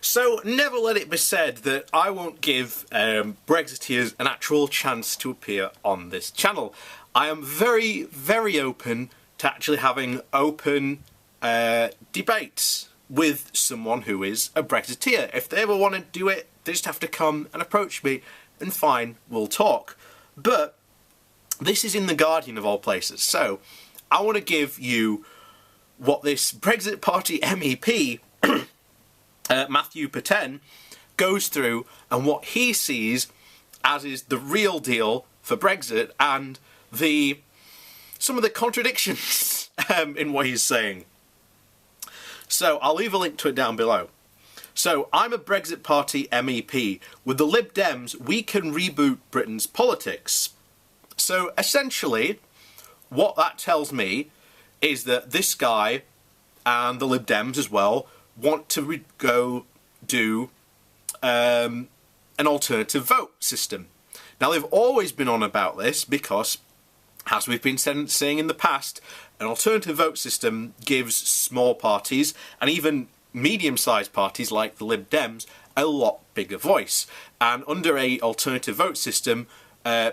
So never let it be said that I won't give Brexiteers an actual chance to appear on this channel. I am very, very open to actually having open debates with someone who is a Brexiteer. If they ever want to do it, they just have to come and approach me, and fine, we'll talk. But this is in The Guardian of all places, so I want to give you what this Brexit Party MEP, Matthew Patten, goes through and what he sees as is the real deal for Brexit and some of the contradictions in what he's saying. So I'll leave a link to it down below. So I'm a Brexit Party MEP. With the Lib Dems, we can reboot Britain's politics. So essentially, what that tells me is that this guy and the Lib Dems as well want to go do an alternative vote system. Now they've always been on about this because, as we've been saying in the past, an alternative vote system gives small parties and even medium-sized parties like the Lib Dems a lot bigger voice. And under a alternative vote system,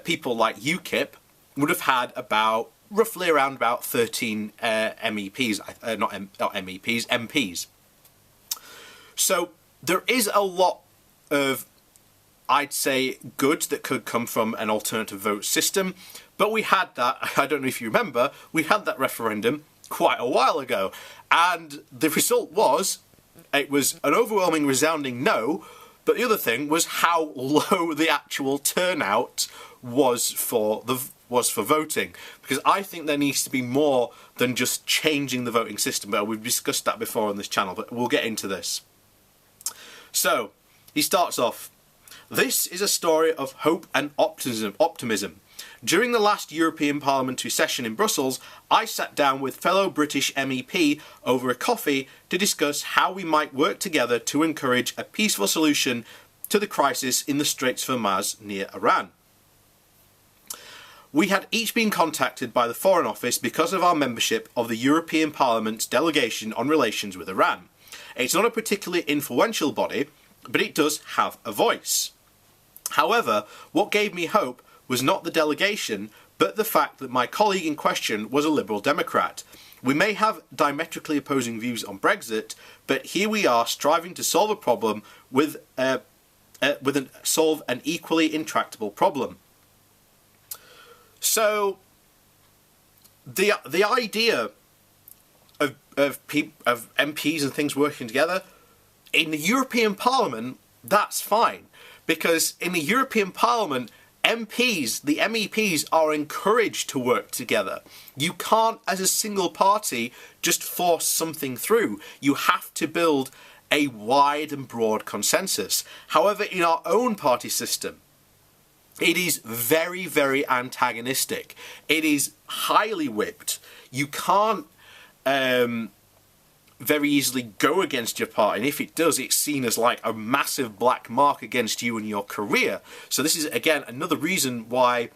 people like UKIP would have had roughly around about 13 MEPs, not MEPs, MPs. So there is a lot of, I'd say, good that could come from an alternative vote system, but we had that, I don't know if you remember, we had that referendum quite a while ago, and the result was, it was an overwhelming, resounding no, but the other thing was how low the actual turnout was for voting, because I think there needs to be more than just changing the voting system, but we've discussed that before on this channel, but we'll get into this. So, he starts off, "This is a story of hope and optimism. During the last European Parliamentary session in Brussels, I sat down with fellow British MEP over a coffee to discuss how we might work together to encourage a peaceful solution to the crisis in the Straits of Hormuz near Iran. We had each been contacted by the Foreign Office because of our membership of the European Parliament's delegation on relations with Iran. It's not a particularly influential body, but it does have a voice. However, what gave me hope was not the delegation, but the fact that my colleague in question was a Liberal Democrat. We may have diametrically opposing views on Brexit, but here we are striving to solve a problem solve an equally intractable problem." So, the idea of MPs and things working together in the European Parliament, that's fine, because in the European Parliament, the MEPs are encouraged to work together. You can't, as a single party, just force something through. You have to build a wide and broad consensus. However, in our own party system, it is very, very antagonistic. It is highly whipped. You can't very easily go against your party, and if it does, it's seen as like a massive black mark against you and your career. So this is, again, another reason why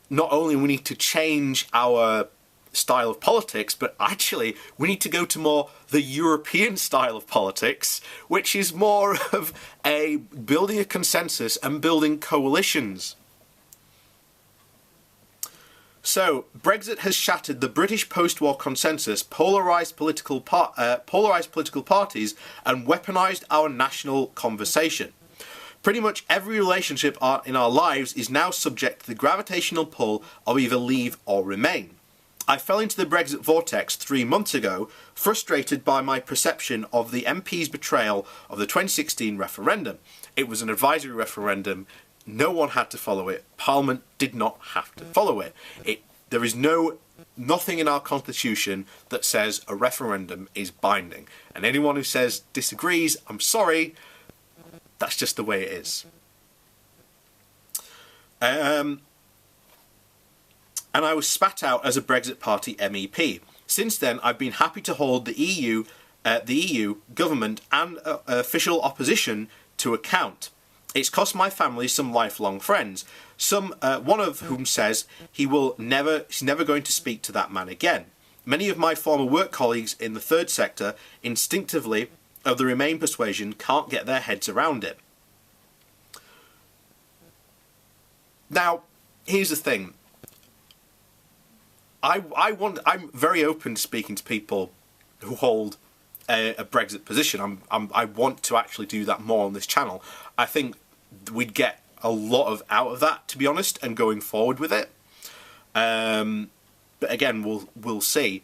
not only we need to change our style of politics, but actually we need to go to more the European style of politics, which is more of a building a consensus and building coalitions. So, Brexit has shattered the British post-war consensus, polarised political parties, and weaponised our national conversation. Pretty much every relationship in our lives is now subject to the gravitational pull of either leave or remain. I fell into the Brexit vortex 3 months ago, frustrated by my perception of the MP's betrayal of the 2016 referendum. It was an advisory referendum. No one had to follow it. Parliament did not have to follow it. There is nothing in our constitution that says a referendum is binding. And anyone who says disagrees, I'm sorry, that's just the way it is. And I was spat out as a Brexit Party MEP. Since then, I've been happy to hold the EU government and official opposition to account. It's cost my family some lifelong friends, one of whom says he's never going to speak to that man again. Many of my former work colleagues in the third sector instinctively of the Remain persuasion can't get their heads around it. Now, here's the thing. I'm very open to speaking to people who hold a Brexit position. I want to actually do that more on this channel. I think we'd get a lot out of that, to be honest, and going forward with it. But again, we'll see.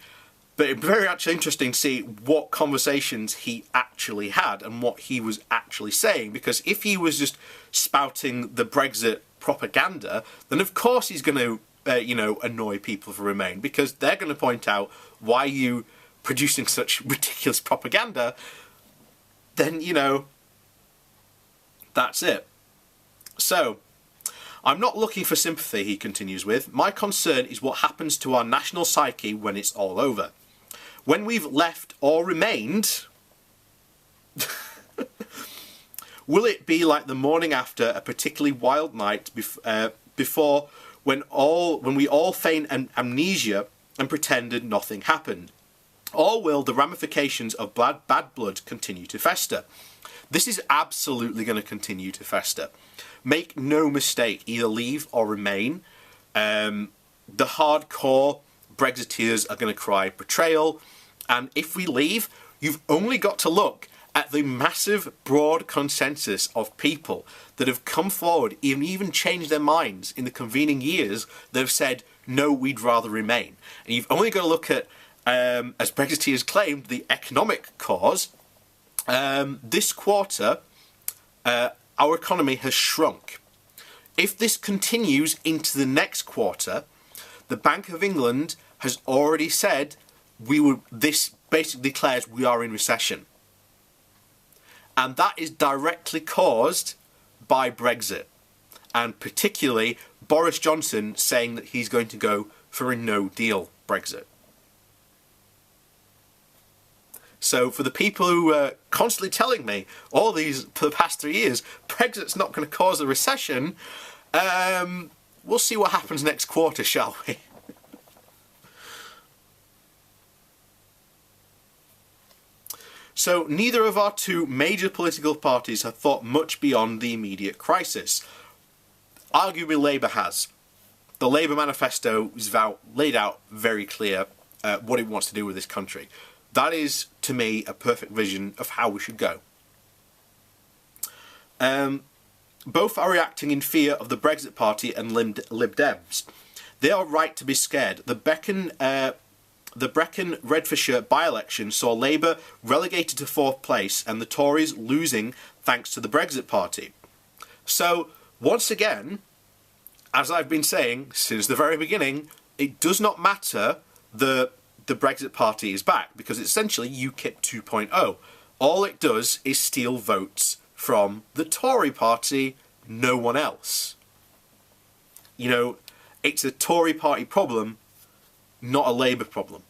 But it'd be very actually interesting to see what conversations he actually had and what he was actually saying. Because if he was just spouting the Brexit propaganda, then of course he's going to annoy people for Remain, because they're going to point out, why are you producing such ridiculous propaganda? Then, that's it. So, I'm not looking for sympathy, he continues with. My concern is what happens to our national psyche when it's all over. When we've left or remained, will it be like the morning after a particularly wild night before, when we all feigned amnesia and pretended nothing happened? Or will the ramifications of bad blood continue to fester? This is absolutely going to continue to fester. Make no mistake, either leave or remain. The hardcore Brexiteers are going to cry betrayal. And if we leave, you've only got to look at the massive, broad consensus of people that have come forward and even changed their minds in the convening years that have said, no, we'd rather remain. And you've only got to look at, as Brexiteers claimed, the economic cause. This quarter, our economy has shrunk. If this continues into the next quarter, the Bank of England has already said this basically declares we are in recession. And that is directly caused by Brexit. And particularly Boris Johnson saying that he's going to go for a no-deal Brexit. So for the people who are constantly telling me for the past 3 years, Brexit's not going to cause a recession, we'll see what happens next quarter, shall we? So neither of our two major political parties have thought much beyond the immediate crisis. Arguably Labour has. The Labour manifesto is laid out very clear what it wants to do with this country. That is, to me, a perfect vision of how we should go. Both are reacting in fear of the Brexit Party and Lib Dems. They are right to be scared. The Brecon-Redfordshire by-election saw Labour relegated to 4th place and the Tories losing thanks to the Brexit Party. So, once again, as I've been saying since the very beginning, it does not matter the Brexit Party is back, because it's essentially UKIP 2.0. All it does is steal votes from the Tory party, no one else. It's a Tory party problem, not a Labour problem.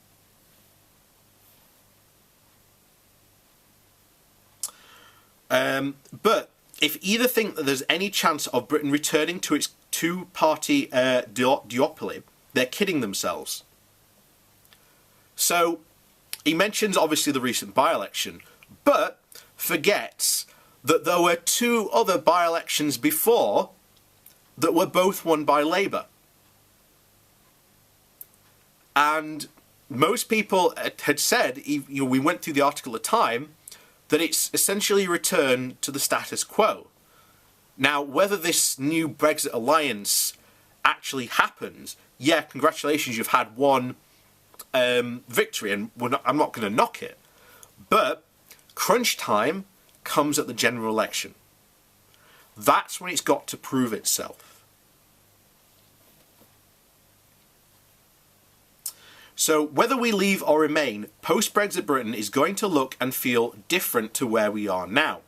But if either think that there's any chance of Britain returning to its two-party duopoly, they're kidding themselves. So, he mentions obviously the recent by-election, but forgets that there were 2 other by-elections before that were both won by Labour. And most people had said, we went through the article at the time, that it's essentially a return to the status quo. Now, whether this new Brexit alliance actually happens, yeah, congratulations, you've had one victory, and I'm not going to knock it. But crunch time comes at the general election. That's when it's got to prove itself. So whether we leave or remain, post-Brexit Britain is going to look and feel different to where we are now.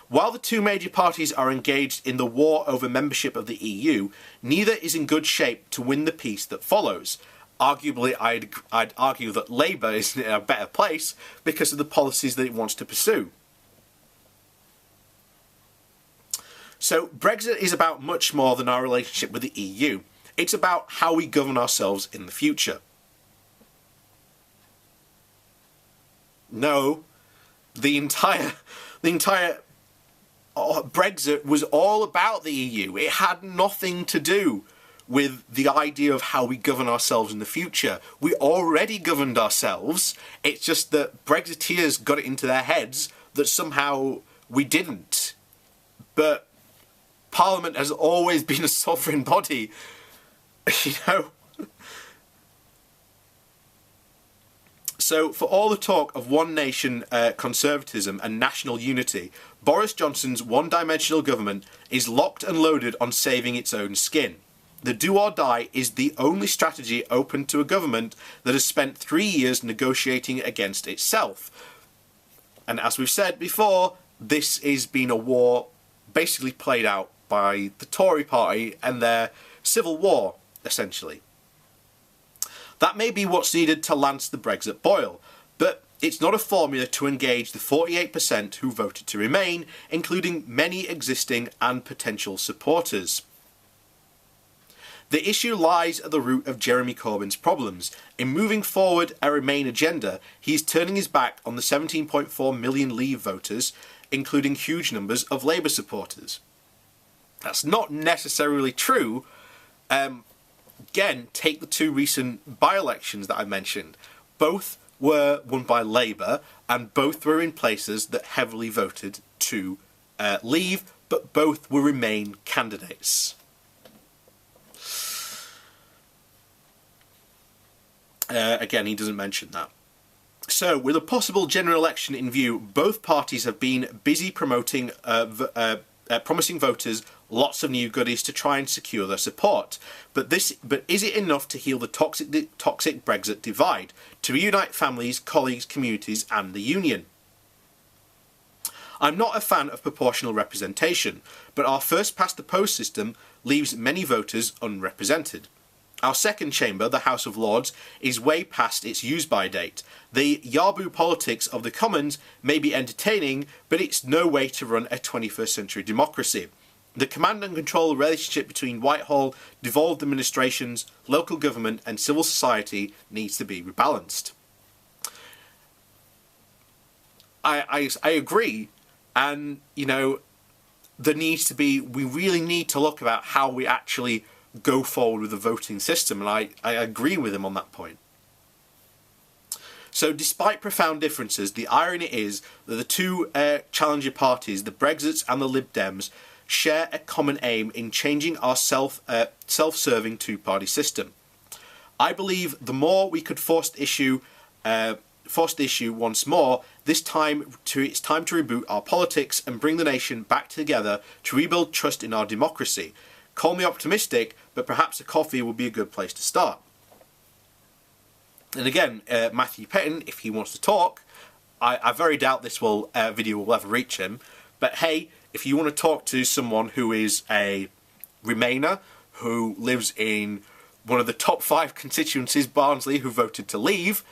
While the 2 major parties are engaged in the war over membership of the EU, neither is in good shape to win the peace that follows. Arguably, I'd argue that Labour is in a better place because of the policies that it wants to pursue. So Brexit is about much more than our relationship with the EU. It's about how we govern ourselves in the future. No, the entire Brexit was all about the EU. It had nothing to do with the idea of how we govern ourselves in the future. We already governed ourselves. It's just that Brexiteers got it into their heads that somehow we didn't. But Parliament has always been a sovereign body, you know. So, for all the talk of one nation conservatism and national unity, Boris Johnson's one-dimensional government is locked and loaded on saving its own skin. The do or die is the only strategy open to a government that has spent 3 years negotiating against itself. And as we've said before, this has been a war basically played out by the Tory party and their civil war, essentially. That may be what's needed to lance the Brexit boil, but it's not a formula to engage the 48% who voted to remain, including many existing and potential supporters. The issue lies at the root of Jeremy Corbyn's problems. In moving forward a Remain agenda, he is turning his back on the 17.4 million Leave voters, including huge numbers of Labour supporters. That's not necessarily true. Again, take the two recent by-elections that I mentioned. Both were won by Labour, and both were in places that heavily voted to Leave, but both were Remain candidates. Again, he doesn't mention that. So, with a possible general election in view, both parties have been busy promoting, promising voters lots of new goodies to try and secure their support. But is it enough to heal the toxic Brexit divide, to reunite families, colleagues, communities and the union? I'm not a fan of proportional representation, but our first past the post system leaves many voters unrepresented. Our second chamber, the House of Lords, is way past its use-by date. The Yahoo politics of the Commons may be entertaining, but it's no way to run a 21st century democracy. The command and control relationship between Whitehall, devolved administrations, local government and civil society needs to be rebalanced. I agree, and, you know, there needs to be, we really need to look about how we actually go forward with the voting system, and I agree with him on that point. So despite profound differences, the irony is that the two challenger parties, the Brexits and the Lib Dems, share a common aim in changing our self-serving two-party system. I believe the more we could force the issue once more, it's time to reboot our politics and bring the nation back together to rebuild trust in our democracy. Call me optimistic, but perhaps a coffee would be a good place to start. And again, Matthew Petton, if he wants to talk, I very doubt this video will ever reach him, but hey, if you want to talk to someone who is a Remainer, who lives in one of the top 5 constituencies, Barnsley, who voted to leave,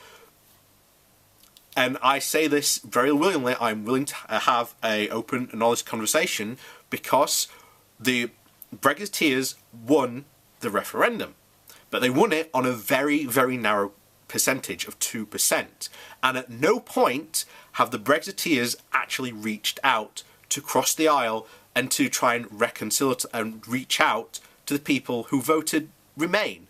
and I say this very willingly, I'm willing to have an open and honest conversation, because the Brexiteers won the referendum, but they won it on a very, very narrow percentage of 2%. And at no point have the Brexiteers actually reached out to cross the aisle and to try and reconcile and reach out to the people who voted Remain.